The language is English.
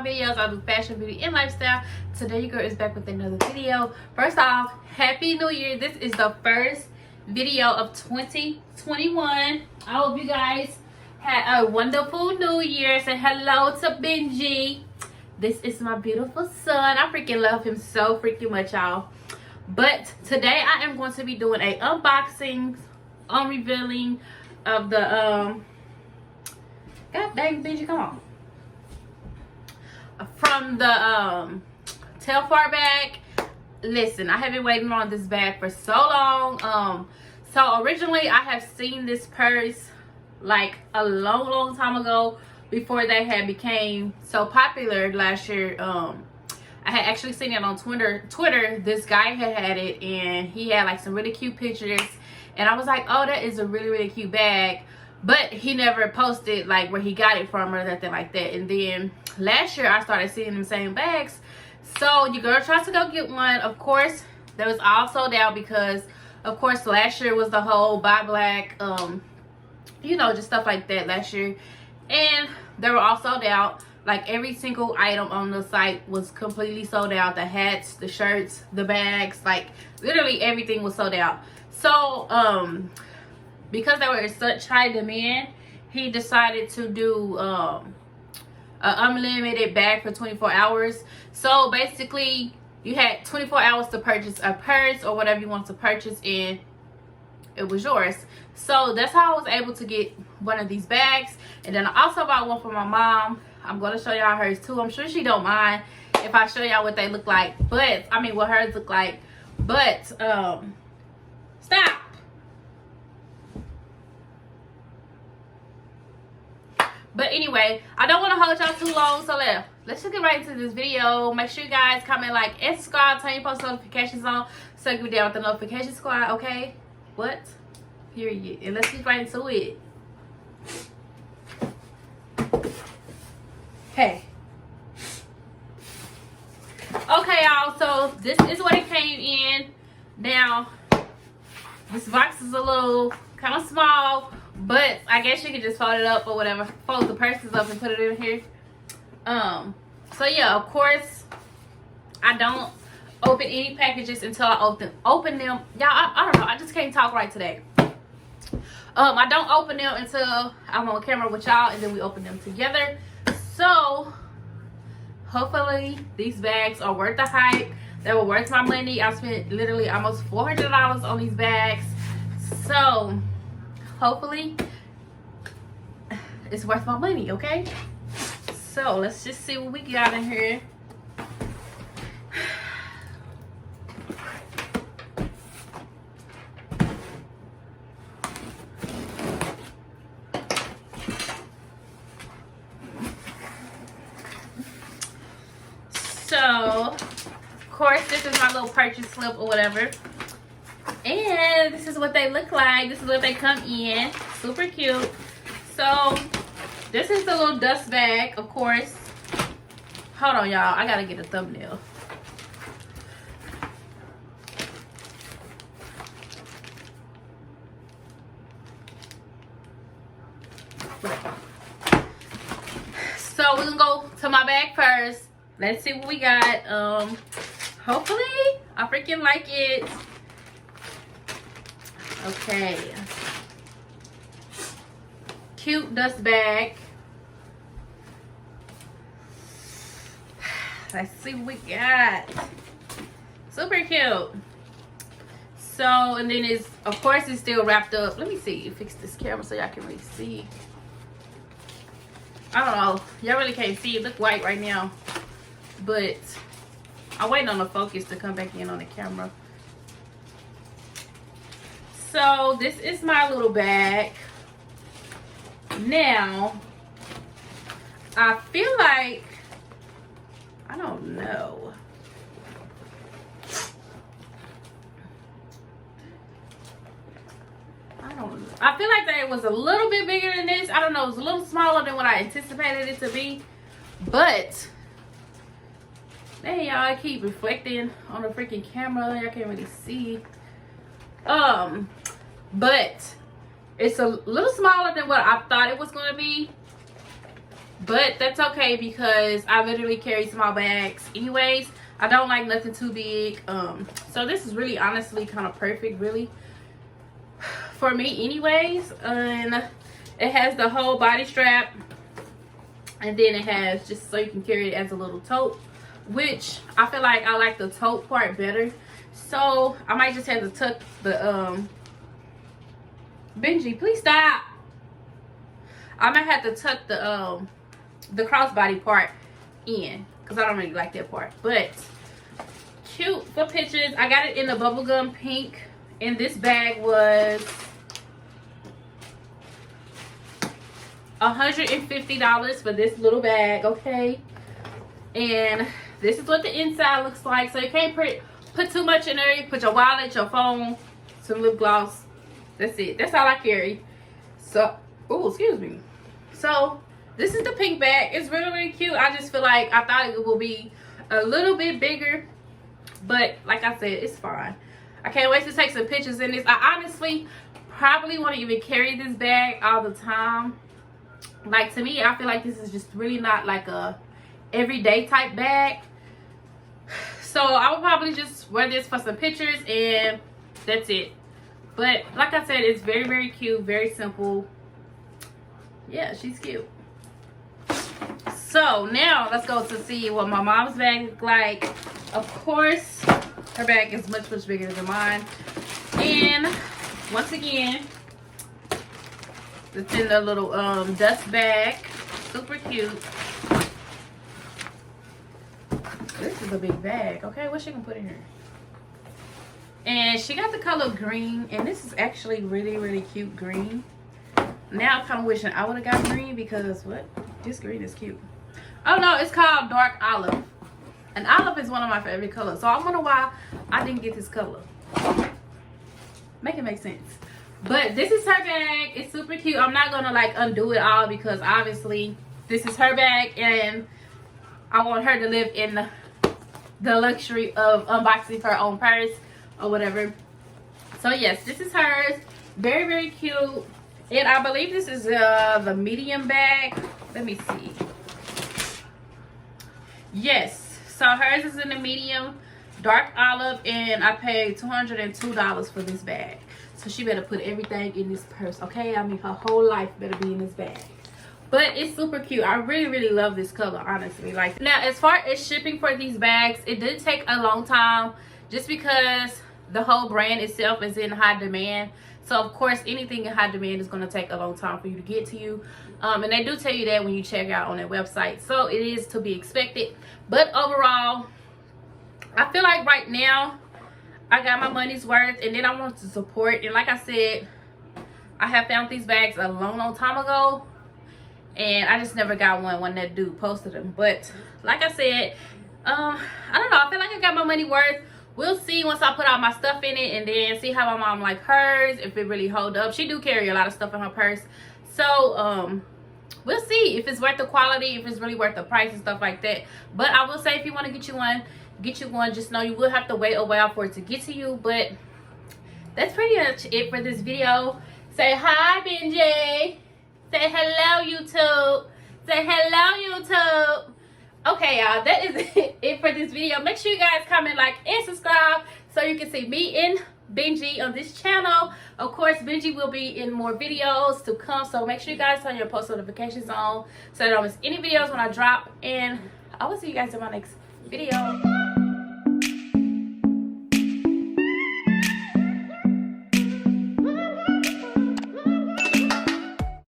videos. I do fashion, beauty, and lifestyle. Today your girl is back with another video. First off, happy new year. This is the first video of 2021. I hope you guys had a wonderful new year. Say hello to Benji. This is my beautiful son. I freaking love him so freaking much, y'all. But today I am going to be doing a unboxing, unrevealing of the God dang, Benji, come on. From the TELFAR bag. Listen, I have been waiting on this bag for so long. So originally I have seen this purse like a long time ago, before they had became so popular last year. I had actually seen it on Twitter. This guy had it, and he had like some really cute pictures, and I was like, oh, that is a really cute bag. But he never posted like where he got it from or nothing like that. And then last year I started seeing them same bags, so your girl tries to go get one. Of course that was all sold out, because of course last year was the whole buy black, you know, just stuff like that last year, and they were all sold out. Like every single item on the site was completely sold out. The hats, the shirts, the bags, like literally everything was sold out. So because they were in such high demand, he decided to do an unlimited bag for 24 hours. So basically you had 24 hours to purchase a purse or whatever you want to purchase, and it was yours. So that's how I was able to get one of these bags. And then I also bought one for my mom. I'm going to show y'all hers too. I'm sure she don't mind if I show y'all what they look like, but I mean what hers look like. But stop. But anyway, I don't want to hold y'all too long, so let's just get right into this video. Make sure you guys comment, like, and subscribe, turn your post notifications on so you can be down with the notification squad, okay? What? Period. And let's get right into it. Hey. Okay, y'all, so this is what it came in. Now, this box is a little kind of small, but I guess you can just fold it up or whatever. Fold the purses up and put it in here. So yeah, of course, I don't open any packages until I open them. Y'all, I don't know, I just can't talk right today. I don't open them until I'm on camera with y'all, and then we open them together. So hopefully these bags are worth the hype. They were worth my money. I spent literally almost $400 on these bags. So hopefully it's worth my money, okay? So let's just see what we got in here. So, of course, this is my little purchase slip or whatever. And this is what they look like. This is what they come in. Super cute. So, this is the little dust bag, of course. Hold on, y'all. I gotta get a thumbnail. So, we're gonna go to my bag first. Let's see what we got. Hopefully I freaking like it. Okay, cute dust bag. Let's see what we got. Super cute. So, and then it's, of course, it's still wrapped up. Let me see, fix this camera so y'all can really see. I don't know, y'all really can't see it. Look white right now, but I'm waiting on the focus to come back in on the camera. So this is my little bag. Now, I feel like, I don't know. I feel like that it was a little bit bigger than this. I don't know, it was a little smaller than what I anticipated it to be. But hey, y'all, I keep reflecting on the freaking camera. Y'all can't really see. But it's a little smaller than what I thought it was going to be. but that's okay because I literally carry small bags anyways. I don't like nothing too big. So this is really honestly kind of perfect really for me anyways. And it has the whole body strap, and then it has just so you can carry it as a little tote, which I feel like I like the tote part better. So I might just have to tuck the Benji, please stop. I might have to tuck the crossbody part in because I don't really like that part. But cute for pictures. I got it in the bubblegum pink, and this bag was $150 for this little bag, okay? And this is what the inside looks like. So you can't put too much in there. You put your wallet, your phone, some lip gloss. That's it. That's all I carry. So, oh, excuse me. So this is the pink bag. It's really, really cute. I just feel like I thought it will be a little bit bigger, but like I said, it's fine. I can't wait to take some pictures in this. I honestly probably won't even carry this bag all the time. Like, to me, I feel like this is just really not like a everyday type bag. So I will probably just wear this for some pictures and that's it. But like I said, it's very, very cute, very simple. Yeah, she's cute. So now let's go to see what my mom's bag looks like. Of course, her bag is much, much bigger than mine. And once again, it's in the little dust bag. Super cute. This is a big bag. Okay, what she can put in here? And she got the color green, and this is actually really, really cute green. Now I'm kind of wishing I would have got green because what? This green is cute. Oh no, it's called dark olive. And olive is one of my favorite colors. So I wonder why I didn't get this color. Make it make sense. But this is her bag. It's super cute. I'm not gonna like undo it all because obviously this is her bag and I want her to live in the luxury of unboxing her own purse or whatever. So yes, this is hers. Very, very cute. And I believe this is the medium bag. Let me see. Yes, so hers is in the medium dark olive, and I paid $202 for this bag. So she better put everything in this purse, okay? I mean, her whole life better be in this bag. But it's super cute. I really, really love this color, honestly. Like, now as far as shipping for these bags, it did take a long time just because the whole brand itself is in high demand. So of course, anything in high demand is going to take a long time for you to get to you. And they do tell you that when you check out on their website. So it is to be expected. But overall, I feel like right now I got my money's worth, and then I want to support. And like I said, I have found these bags a long time ago, and I just never got one when that dude posted them. But like I said, I don't know, I feel like I got my money worth. We'll see once I put all my stuff in it, and then see how my mom like hers, if it really hold up. She do carry a lot of stuff in her purse. So we'll see if it's worth the quality, if it's really worth the price and stuff like that. But I will say, if you want to get you one, get you one. Just know you will have to wait a while for it to get to you. But that's pretty much it for this video. Say hi, Benji. Say hello, YouTube. Say hello, YouTube. Okay, y'all, that is it for this video. Make sure you guys comment, like, and subscribe so you can see me and Benji on this channel. Of course, Benji will be in more videos to come, so make sure you guys turn your post notifications on so you don't miss any videos when I drop. And I will see you guys in my next video.